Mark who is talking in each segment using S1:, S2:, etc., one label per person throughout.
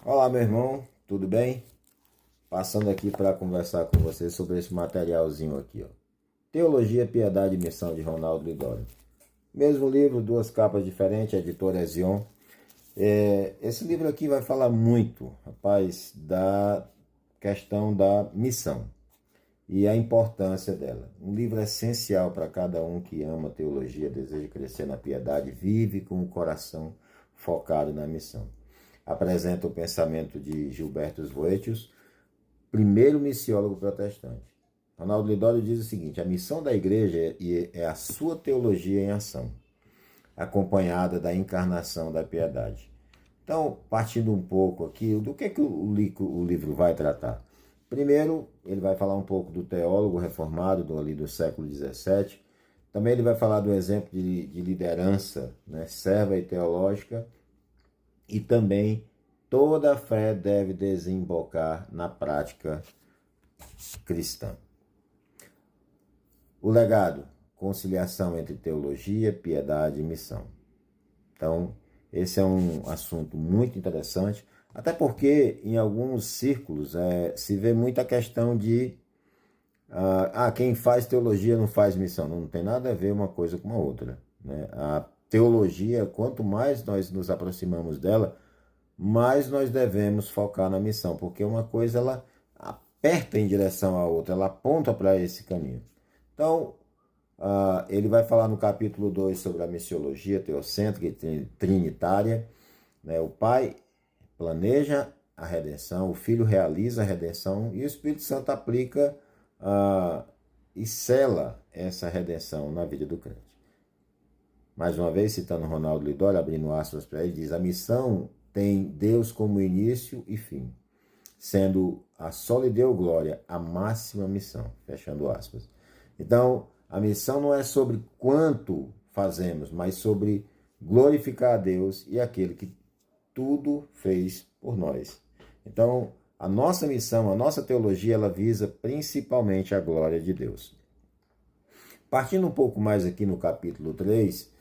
S1: Olá, meu irmão, tudo bem? Passando aqui para conversar com você sobre esse materialzinho aqui, ó. Teologia, Piedade e Missão de Ronaldo Lidório. Mesmo livro, duas capas diferentes, editora Ezion. Esse livro aqui vai falar muito, rapaz, da questão da missão e a importância dela. Um livro essencial para cada um que ama teologia, deseja crescer na piedade, vive com o coração focado na missão. Apresenta o pensamento de Gilberto Boetius, primeiro missiólogo protestante. Ronaldo Lidório diz o seguinte: a missão da igreja é a sua teologia em ação, acompanhada da encarnação da piedade. Então, partindo um pouco aqui, do que o livro vai tratar? Primeiro, ele vai falar um pouco do teólogo reformado do século XVII. Também ele vai falar do exemplo de liderança, né, serva e teológica. E também toda a fé deve desembocar na prática cristã. O legado: conciliação entre teologia, piedade e missão. Então, esse é um assunto muito interessante, até porque em alguns círculos se vê muita questão de quem faz teologia não faz missão. Não tem nada a ver uma coisa com a outra, né? A teologia, quanto mais nós nos aproximamos dela, mais nós devemos focar na missão, porque uma coisa ela aperta em direção à outra, ela aponta para esse caminho. Então, ele vai falar no capítulo 2 sobre a missiologia teocêntrica e trinitária, né? O Pai planeja a redenção, o Filho realiza a redenção e o Espírito Santo aplica e sela essa redenção na vida do crente. Mais uma vez, citando Ronaldo Lidório, abrindo aspas para ele, diz: a missão tem Deus como início e fim, sendo a só lhe deu glória a máxima missão, fechando aspas. Então, a missão não é sobre quanto fazemos, mas sobre glorificar a Deus e aquele que tudo fez por nós. Então, a nossa missão, a nossa teologia, ela visa principalmente a glória de Deus. Partindo um pouco mais aqui no capítulo 3,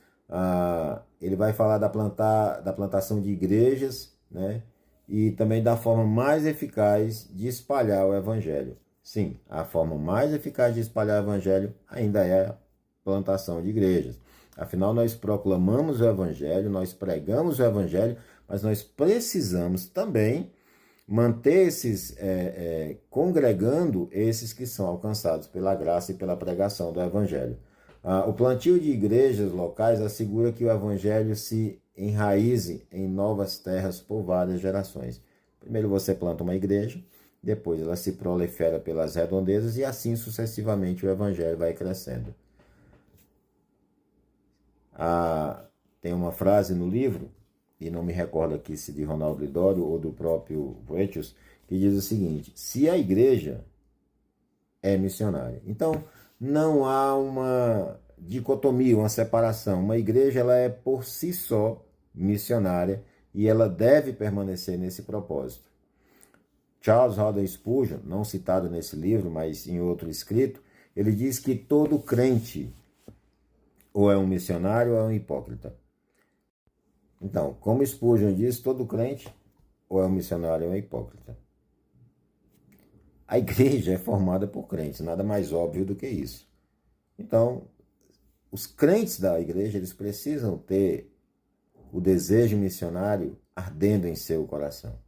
S1: ele vai falar da plantação de igrejas, né? E também da forma mais eficaz de espalhar o evangelho. Sim, a forma mais eficaz de espalhar o evangelho ainda é a plantação de igrejas. Afinal, nós proclamamos o evangelho, nós pregamos o evangelho, mas nós precisamos também manter congregando esses que são alcançados pela graça e pela pregação do evangelho. O plantio de igrejas locais assegura que o evangelho se enraize em novas terras por várias gerações. Primeiro você planta uma igreja, depois ela se prolifera pelas redondezas e assim sucessivamente o evangelho vai crescendo. Tem uma frase no livro, e não me recordo aqui se de Ronaldo Lidório ou do próprio Boetius, que diz o seguinte: se a igreja é missionária. Então, não há uma dicotomia, uma separação. Uma igreja ela é por si só missionária e ela deve permanecer nesse propósito. Charles Haddon Spurgeon, não citado nesse livro, mas em outro escrito, ele diz que todo crente ou é um missionário ou é um hipócrita. Então, como Spurgeon diz, todo crente ou é um missionário ou é um hipócrita. A igreja é formada por crentes, nada mais óbvio do que isso. Então, os crentes da igreja, eles precisam ter o desejo missionário ardendo em seu coração.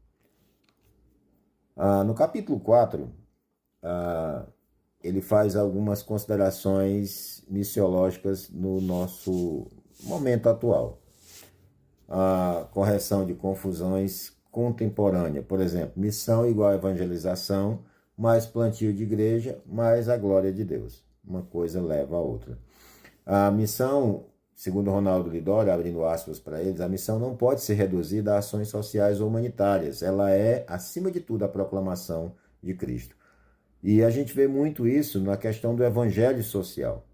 S1: No capítulo 4, ele faz algumas considerações missiológicas no nosso momento atual. A correção de confusões contemporânea, por exemplo, missão igual a evangelização, mais plantio de igreja, mais a glória de Deus. Uma coisa leva a outra. A missão, segundo Ronaldo Lidório, abrindo aspas para eles, a missão não pode ser reduzida a ações sociais ou humanitárias. Ela é, acima de tudo, a proclamação de Cristo. E a gente vê muito isso na questão do evangelho social.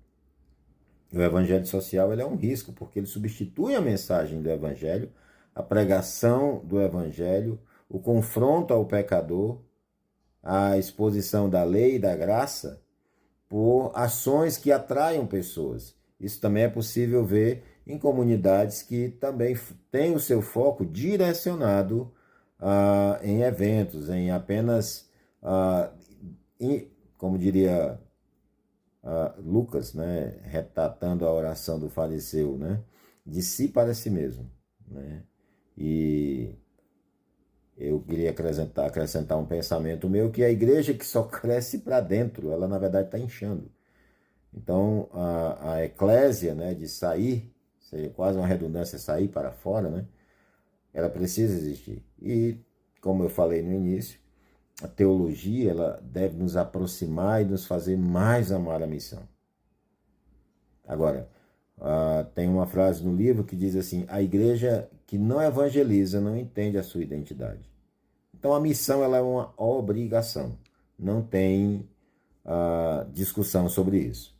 S1: O evangelho social ele é um risco, porque ele substitui a mensagem do evangelho, a pregação do evangelho, o confronto ao pecador, a exposição da lei e da graça por ações que atraiam pessoas. Isso também é possível ver em comunidades que também têm o seu foco direcionado em eventos, em apenas, como diria Lucas, né, retratando a oração do fariseu, né, de si para si mesmo, né? E eu queria acrescentar um pensamento meu, que a igreja que só cresce para dentro, ela na verdade está inchando. Então, a eclésia, né, de sair, seria quase uma redundância, sair para fora, né, ela precisa existir. E, como eu falei no início, a teologia ela deve nos aproximar e nos fazer mais amar a missão. Agora, tem uma frase no livro que diz assim: a igreja que não evangeliza não entende a sua identidade. Então, a missão ela é uma obrigação. Não tem discussão sobre isso.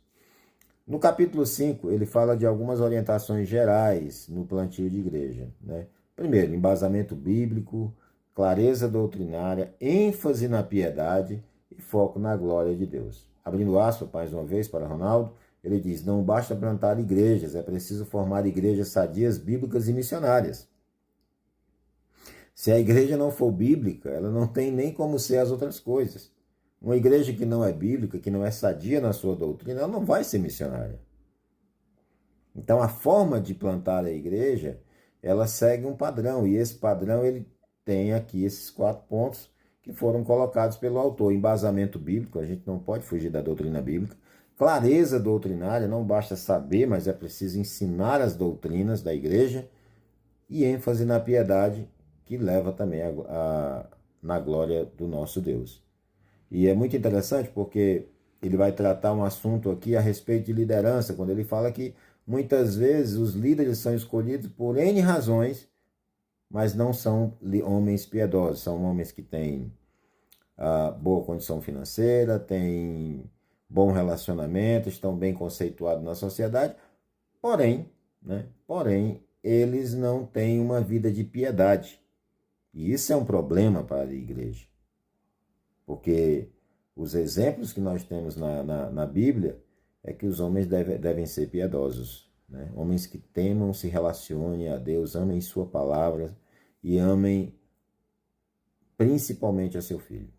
S1: No capítulo 5, ele fala de algumas orientações gerais no plantio de igreja, né? Primeiro, embasamento bíblico, clareza doutrinária, ênfase na piedade e foco na glória de Deus. Abrindo aspas, mais uma vez, para Ronaldo, ele diz: não basta plantar igrejas, é preciso formar igrejas sadias, bíblicas e missionárias. Se a igreja não for bíblica, ela não tem nem como ser as outras coisas. Uma igreja que não é bíblica, que não é sadia na sua doutrina, ela não vai ser missionária. Então, a forma de plantar a igreja, ela segue um padrão, e esse padrão ele tem aqui esses 4 pontos que foram colocados pelo autor. Embasamento bíblico, a gente não pode fugir da doutrina bíblica. Clareza doutrinária, não basta saber, mas é preciso ensinar as doutrinas da igreja. E ênfase na piedade, que leva também na glória do nosso Deus. E é muito interessante porque ele vai tratar um assunto aqui a respeito de liderança, quando ele fala que muitas vezes os líderes são escolhidos por N razões, mas não são homens piedosos, são homens que têm boa condição financeira, têm bom relacionamento, estão bem conceituados na sociedade, porém, eles não têm uma vida de piedade. E isso é um problema para a igreja. Porque os exemplos que nós temos na Bíblia é que os homens devem ser piedosos, né? Homens que temam, se relacionem a Deus, amem sua palavra e amem principalmente a seu filho.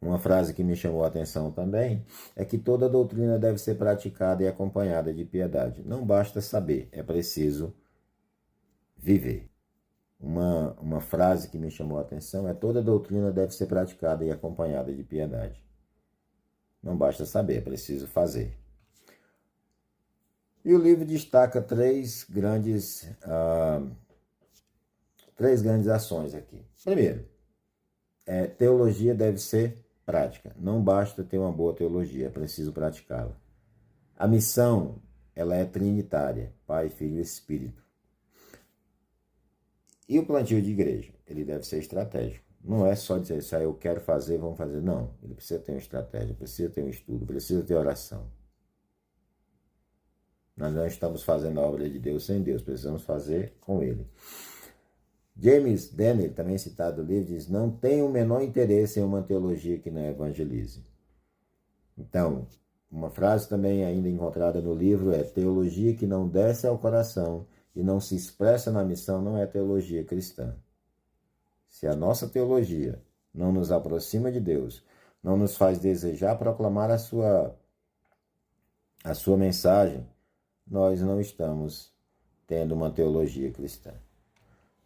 S1: Uma frase que me chamou a atenção também é que toda doutrina deve ser praticada e acompanhada de piedade. Não basta saber, é preciso viver. Uma frase que me chamou a atenção é: toda doutrina deve ser praticada e acompanhada de piedade. Não basta saber, é preciso fazer. E o livro destaca três grandes ações aqui. Primeiro, teologia deve ser prática. Não basta ter uma boa teologia, é preciso praticá-la. A missão, ela é trinitária: Pai, Filho e Espírito. E o plantio de igreja, ele deve ser estratégico. Não é só dizer isso, eu quero fazer, vamos fazer. Não, ele precisa ter uma estratégia, precisa ter um estudo, precisa ter oração. Nós não estamos fazendo a obra de Deus sem Deus, precisamos fazer com Ele. James Dennett, também citado no livro, diz: não tem o menor interesse em uma teologia que não evangelize. Então, uma frase também ainda encontrada no livro é: teologia que não desce ao coração e não se expressa na missão não é teologia cristã. Se a nossa teologia não nos aproxima de Deus, não nos faz desejar proclamar a sua mensagem, nós não estamos tendo uma teologia cristã.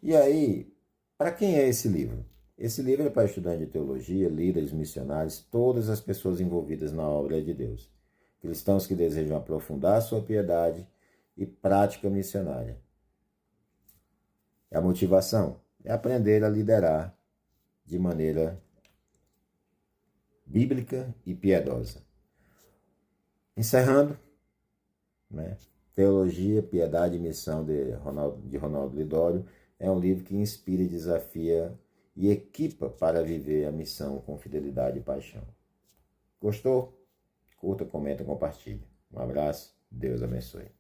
S1: E aí, para quem é esse livro? Esse livro é para estudantes de teologia, líderes, missionários, todas as pessoas envolvidas na obra de Deus. Cristãos que desejam aprofundar sua piedade e prática missionária. A motivação é aprender a liderar de maneira bíblica e piedosa. Encerrando, Teologia, Piedade e Missão de Ronaldo Lidório é um livro que inspira e desafia e equipa para viver a missão com fidelidade e paixão. Gostou? Curta, comenta, compartilhe. Um abraço, Deus abençoe.